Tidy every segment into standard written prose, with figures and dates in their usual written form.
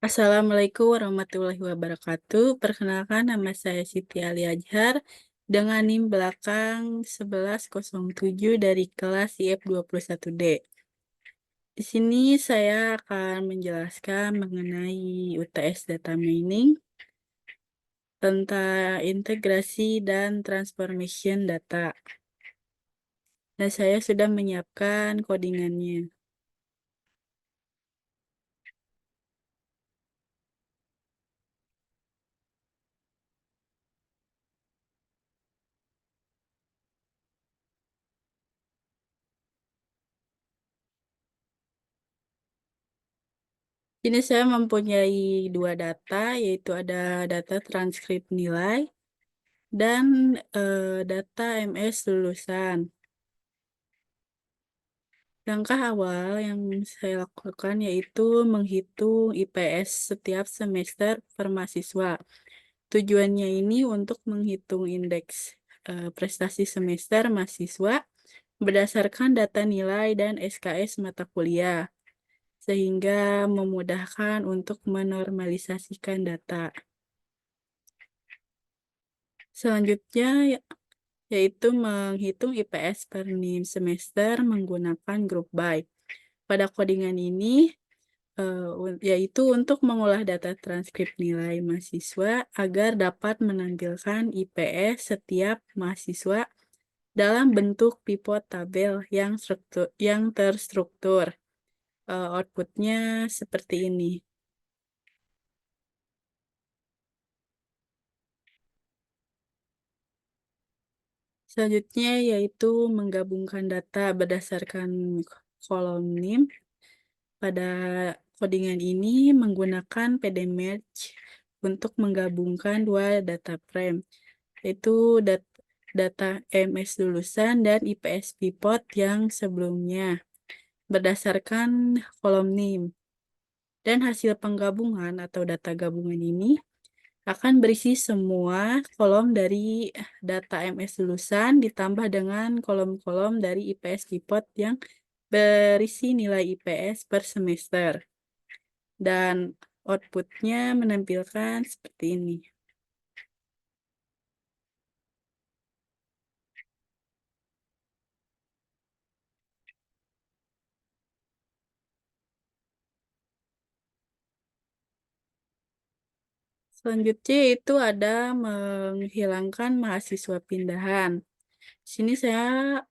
Assalamualaikum warahmatullahi wabarakatuh. Perkenalkan nama saya Siti Ali Azhar dengan NIM belakang 1107 dari kelas IF21D. Di sini saya akan menjelaskan mengenai UTS Data Mining tentang integrasi dan transformation data. Dan saya sudah menyiapkan codingannya. Ini saya mempunyai dua data, yaitu ada data transkrip nilai dan data MS lulusan. Langkah awal yang saya lakukan yaitu menghitung IPS setiap semester per mahasiswa. Tujuannya ini untuk menghitung indeks prestasi semester mahasiswa berdasarkan data nilai dan SKS mata kuliah, sehingga memudahkan untuk menormalisasikan data. Selanjutnya yaitu menghitung IPS per NIM semester menggunakan group by. Pada codingan ini, yaitu untuk mengolah data transkrip nilai mahasiswa agar dapat menampilkan IPS setiap mahasiswa dalam bentuk pivot tabel yang terstruktur. Outputnya seperti ini. Selanjutnya yaitu menggabungkan data berdasarkan kolom NIM. Pada codingan ini menggunakan pdmerge untuk menggabungkan dua data frame, yaitu data MS lulusan dan IPS pivot yang sebelumnya berdasarkan kolom NIM. Dan hasil penggabungan atau data gabungan ini akan berisi semua kolom dari data MS lulusan ditambah dengan kolom-kolom dari IPS pivot yang berisi nilai IPS per semester. Dan outputnya menampilkan seperti ini. Selanjutnya itu ada menghilangkan mahasiswa pindahan. Sini saya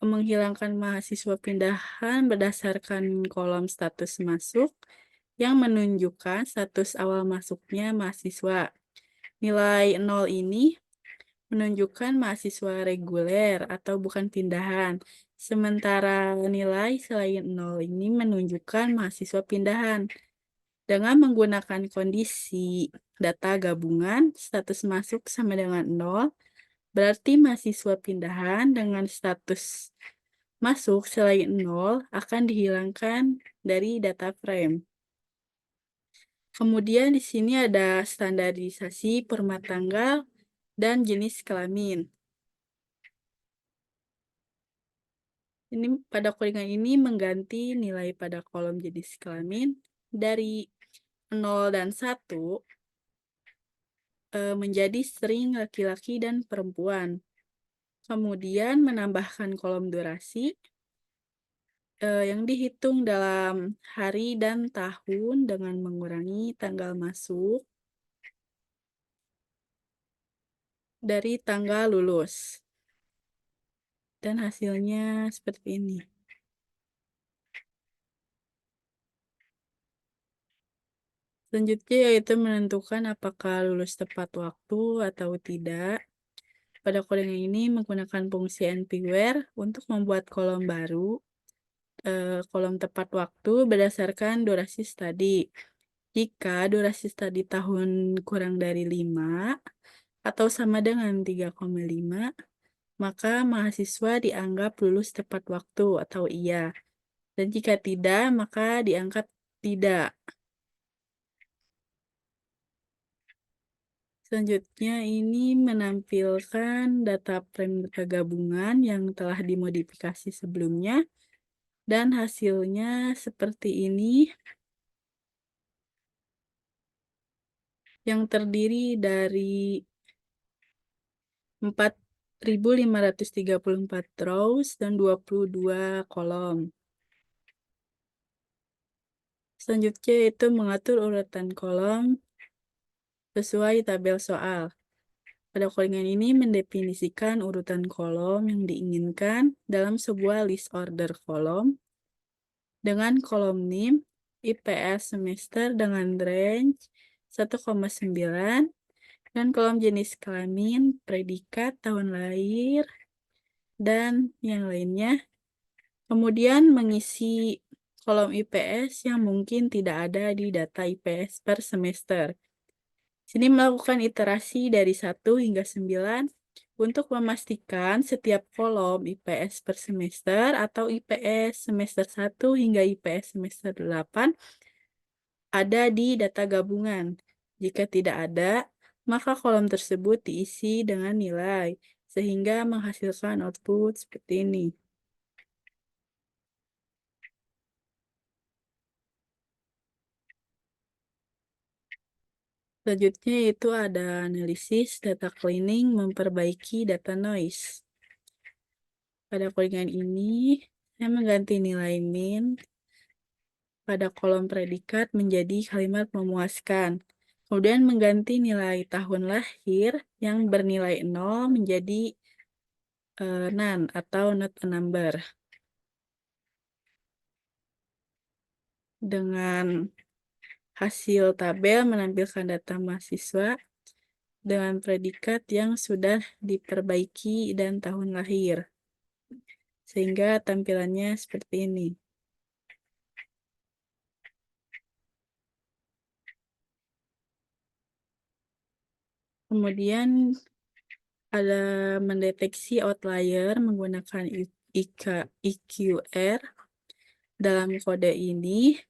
menghilangkan mahasiswa pindahan berdasarkan kolom status masuk yang menunjukkan status awal masuknya mahasiswa. Nilai 0 ini menunjukkan mahasiswa reguler atau bukan pindahan. Sementara nilai selain 0 ini menunjukkan mahasiswa pindahan. Dengan menggunakan kondisi data gabungan, status masuk sama dengan 0, berarti mahasiswa pindahan dengan status masuk selain 0 akan dihilangkan dari data frame. Kemudian di sini ada standarisasi format tanggal dan jenis kelamin. Ini pada codingan ini mengganti nilai pada kolom jenis kelamin dari 0 dan 1 menjadi string laki-laki dan perempuan. Kemudian menambahkan kolom durasi yang dihitung dalam hari dan tahun dengan mengurangi tanggal masuk dari tanggal lulus. Dan hasilnya seperti ini. Selanjutnya yaitu menentukan apakah lulus tepat waktu atau tidak. Pada codingan ini menggunakan fungsi npwhere untuk membuat kolom baru, kolom tepat waktu berdasarkan durasi studi. Jika durasi studi tahun kurang dari 5 atau sama dengan 3,5, maka mahasiswa dianggap lulus tepat waktu atau iya. Dan jika tidak, maka dianggap tidak. Selanjutnya ini menampilkan data frame gabungan yang telah dimodifikasi sebelumnya dan hasilnya seperti ini. yang terdiri dari 4.534 rows dan 22 kolom. Selanjutnya yaitu mengatur urutan kolom sesuai tabel soal. Pada codingan ini mendefinisikan urutan kolom yang diinginkan dalam sebuah list order kolom dengan kolom NIM, IPS semester dengan range 1,9, dan kolom jenis kelamin, predikat, tahun lahir, dan yang lainnya. Kemudian mengisi kolom IPS yang mungkin tidak ada di data IPS per semester. Sini melakukan iterasi dari 1 hingga 9 untuk memastikan setiap kolom IPS per semester atau IPS semester 1 hingga IPS semester 8 ada di data gabungan. Jika tidak ada, maka kolom tersebut diisi dengan nilai, sehingga menghasilkan output seperti ini. Selanjutnya itu ada analisis data cleaning memperbaiki data noise. Pada codingan ini, saya mengganti nilai min pada kolom predikat menjadi kalimat memuaskan. Kemudian mengganti nilai tahun lahir yang bernilai 0 menjadi none atau not a number. Dengan hasil tabel menampilkan data mahasiswa dengan predikat yang sudah diperbaiki dan tahun lahir. Sehingga tampilannya seperti ini. Kemudian ada mendeteksi outlier menggunakan EQR. Dalam kode ini,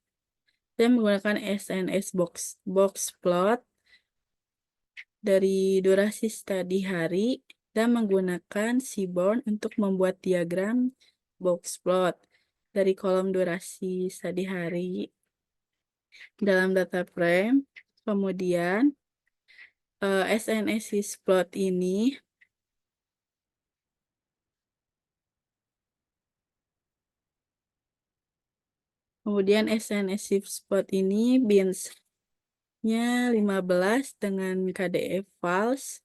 saya menggunakan SNS box plot dari durasi studi hari dan menggunakan Seaborn untuk membuat diagram box plot dari kolom durasi studi hari dalam data frame. Kemudian SNS plot ini spot ini bins-nya 15 dengan KDE files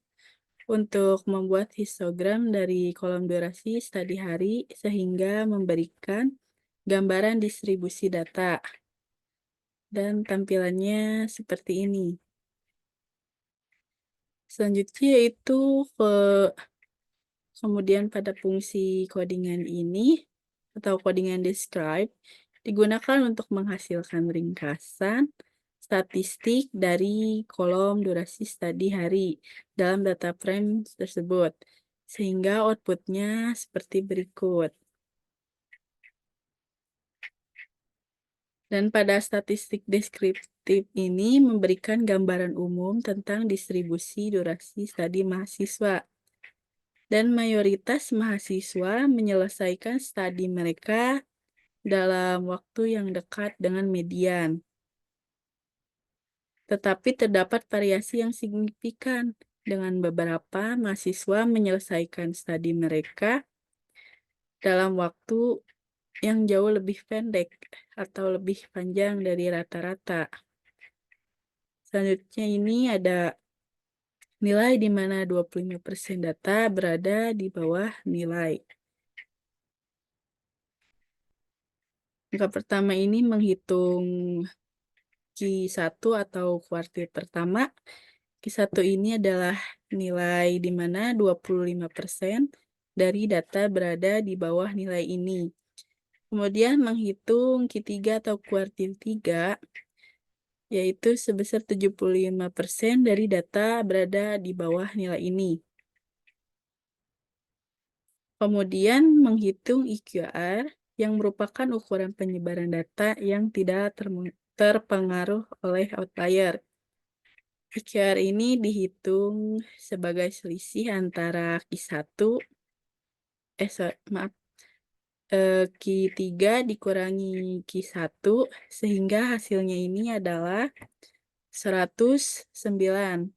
untuk membuat histogram dari kolom durasi studi hari sehingga memberikan gambaran distribusi data. Dan tampilannya seperti ini. Selanjutnya yaitu kemudian pada fungsi codingan ini atau codingan describe digunakan untuk menghasilkan ringkasan statistik dari kolom durasi studi hari dalam data frame tersebut, sehingga outputnya seperti berikut. Dan pada statistik deskriptif ini memberikan gambaran umum tentang distribusi durasi studi mahasiswa. Dan mayoritas mahasiswa menyelesaikan studi mereka dalam waktu yang dekat dengan median. Tetapi terdapat variasi yang signifikan dengan beberapa mahasiswa menyelesaikan studi mereka dalam waktu yang jauh lebih pendek atau lebih panjang dari rata-rata. Selanjutnya ini ada nilai di mana 25% data berada di bawah nilai. Angka pertama ini menghitung Q1 atau kuartil pertama. Q1 ini adalah nilai di mana 25% dari data berada di bawah nilai ini. Kemudian menghitung Q3 atau kuartil 3, yaitu sebesar 75% dari data berada di bawah nilai ini. Kemudian menghitung EQR yang merupakan ukuran penyebaran data yang tidak terpengaruh oleh outlier. EQR ini dihitung sebagai selisih antara Q3 dikurangi Q1 sehingga hasilnya ini adalah 109.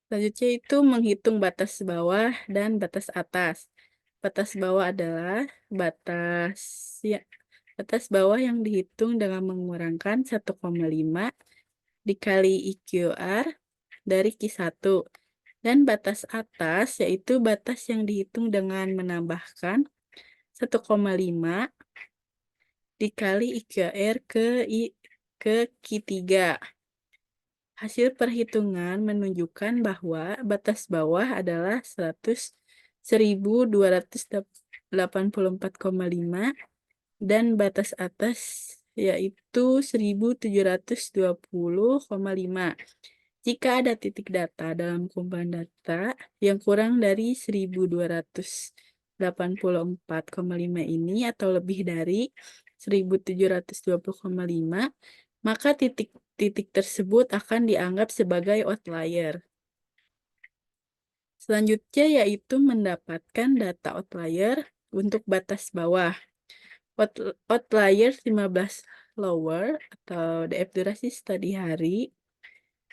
Selanjutnya itu menghitung batas bawah dan batas atas. Batas bawah adalah ya, batas bawah yang dihitung dengan mengurangkan 1,5 dikali IQR dari Q1. Dan batas atas yaitu batas yang dihitung dengan menambahkan 1,5 dikali IQR ke Q3. Hasil perhitungan menunjukkan bahwa batas bawah adalah 1.284,5 dan batas atas yaitu 1.720,5. Jika ada titik data dalam kumpulan data yang kurang dari 1.284,5 ini atau lebih dari 1.720,5, maka titik-titik tersebut akan dianggap sebagai outlier. Selanjutnya yaitu mendapatkan data outlier untuk batas bawah. Outlier 15 lower atau DF durasi study hari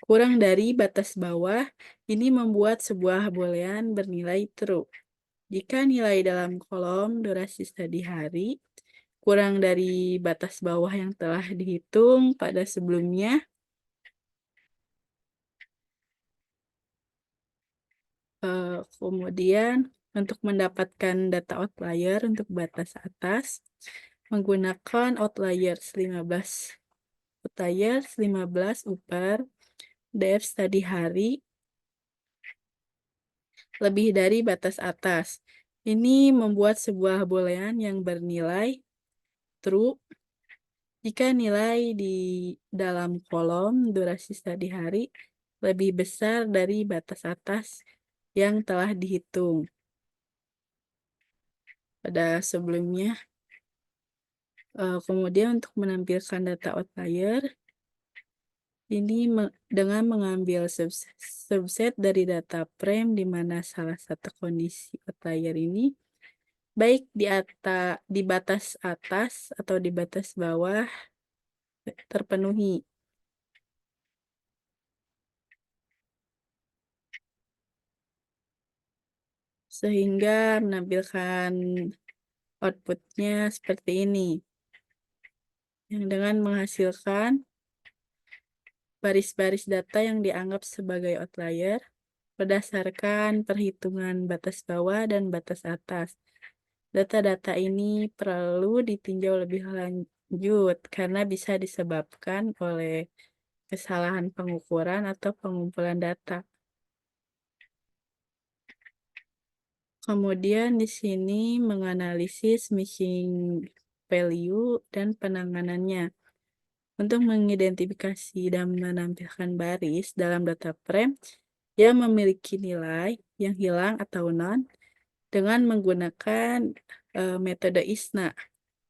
kurang dari batas bawah ini membuat sebuah boolean bernilai true. Jika nilai dalam kolom durasi study hari kurang dari batas bawah yang telah dihitung pada sebelumnya, kemudian untuk mendapatkan data outlier untuk batas atas menggunakan outliers 15 upper DF study hari lebih dari batas atas. Ini membuat sebuah boolean yang bernilai true jika nilai di dalam kolom durasi study hari lebih besar dari batas atas yang telah dihitung pada sebelumnya. Kemudian untuk menampilkan data outlier, ini dengan mengambil subset dari data frame di mana salah satu kondisi outlier ini baik di batas atas atau di batas bawah terpenuhi. Sehingga menampilkan outputnya seperti ini. Yang dengan menghasilkan baris-baris data yang dianggap sebagai outlier berdasarkan perhitungan batas bawah dan batas atas. Data-data ini perlu ditinjau lebih lanjut karena bisa disebabkan oleh kesalahan pengukuran atau pengumpulan data. Kemudian di sini menganalisis missing value dan penanganannya. Untuk mengidentifikasi dan menampilkan baris dalam data frame yang memiliki nilai yang hilang atau none dengan menggunakan metode ISNA.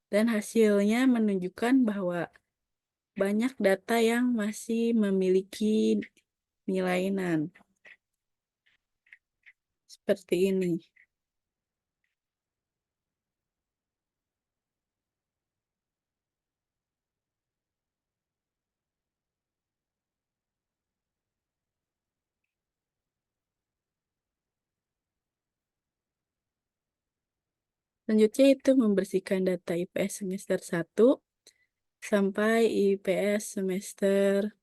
Dan hasilnya menunjukkan bahwa banyak data yang masih memiliki nilai none. Seperti ini. Selanjutnya itu membersihkan data IPS semester 1 sampai IPS semester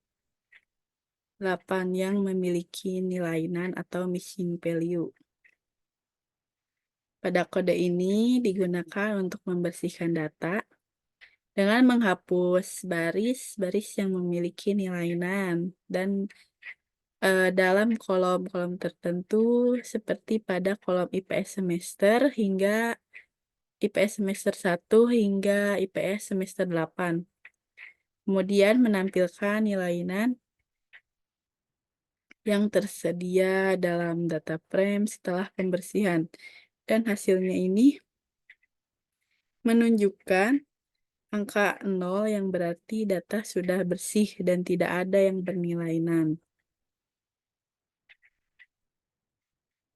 8 yang memiliki nilai none atau missing value. Pada kode ini digunakan untuk membersihkan data dengan menghapus baris-baris yang memiliki nilai none dan dalam kolom-kolom tertentu seperti pada kolom IPS semester hingga IPS semester 1 hingga IPS semester 8. Kemudian menampilkan nilai none yang tersedia dalam data frame setelah pembersihan. Dan hasilnya ini menunjukkan angka 0 yang berarti data sudah bersih dan tidak ada yang bernilai none.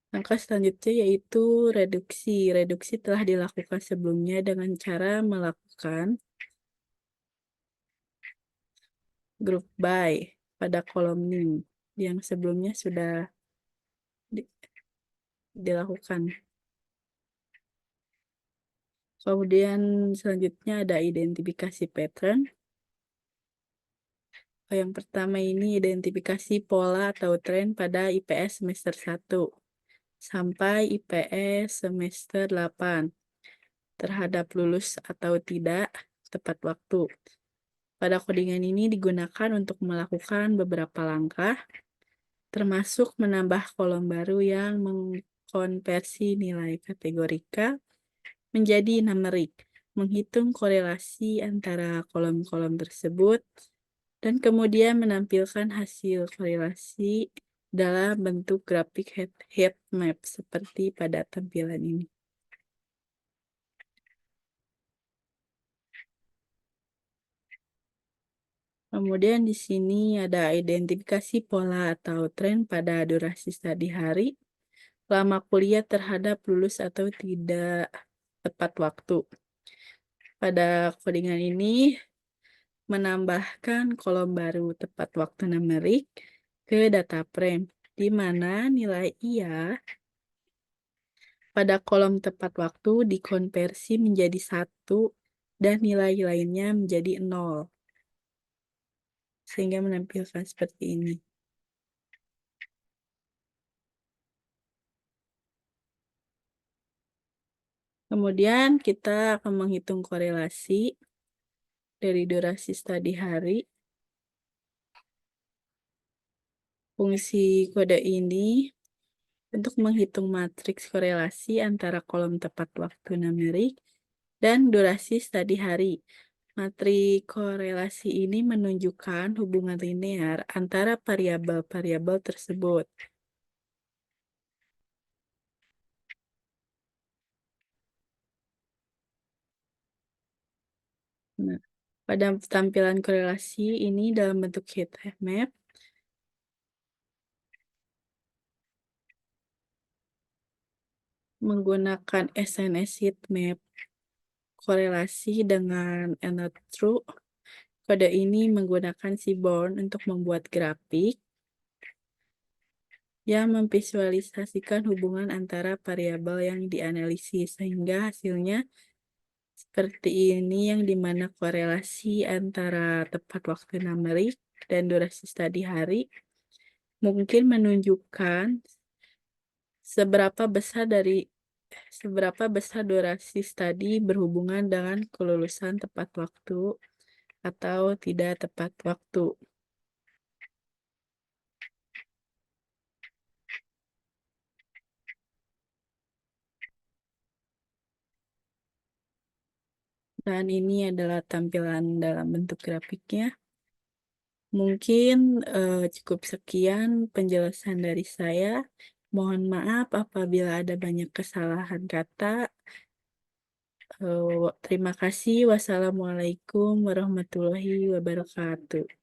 Langkah selanjutnya yaitu reduksi. Reduksi telah dilakukan sebelumnya dengan cara melakukan group by pada kolom name yang sebelumnya sudah dilakukan. Kemudian selanjutnya ada identifikasi pattern. Yang pertama ini identifikasi pola atau tren pada IPS semester 1 sampai IPS semester 8 terhadap lulus atau tidak tepat waktu. Pada codingan ini digunakan untuk melakukan beberapa langkah, termasuk menambah kolom baru yang mengkonversi nilai kategorika menjadi numerik, menghitung korelasi antara kolom-kolom tersebut, dan kemudian menampilkan hasil korelasi dalam bentuk grafik heat map seperti pada tampilan ini. Kemudian di sini ada identifikasi pola atau tren pada durasi studi hari, lama kuliah terhadap lulus atau tidak tepat waktu. Pada codingan ini menambahkan kolom baru tepat waktu numerik ke data frame, di mana nilai IA pada kolom tepat waktu dikonversi menjadi 1 dan nilai lainnya menjadi 0, sehingga menampilkan seperti ini. Kemudian kita akan menghitung korelasi dari durasi studi hari. Fungsi kode ini untuk menghitung matriks korelasi antara kolom tepat waktu numerik dan durasi studi hari. Matriks korelasi ini menunjukkan hubungan linear antara variabel-variabel tersebut. Nah, pada tampilan korelasi ini dalam bentuk heat map, menggunakan SNS heat map korelasi dengan not true. Kode ini menggunakan Seaborn untuk membuat grafik yang memvisualisasikan hubungan antara variabel yang dianalisis, sehingga hasilnya seperti ini, yang dimana korelasi antara tepat waktu numerik dan durasi studi hari mungkin menunjukkan seberapa besar durasi studi berhubungan dengan kelulusan tepat waktu atau tidak tepat waktu. Dan ini adalah tampilan dalam bentuk grafiknya. Mungkin cukup sekian penjelasan dari saya. Mohon maaf apabila ada banyak kesalahan kata. Terima kasih. Wassalamualaikum warahmatullahi wabarakatuh.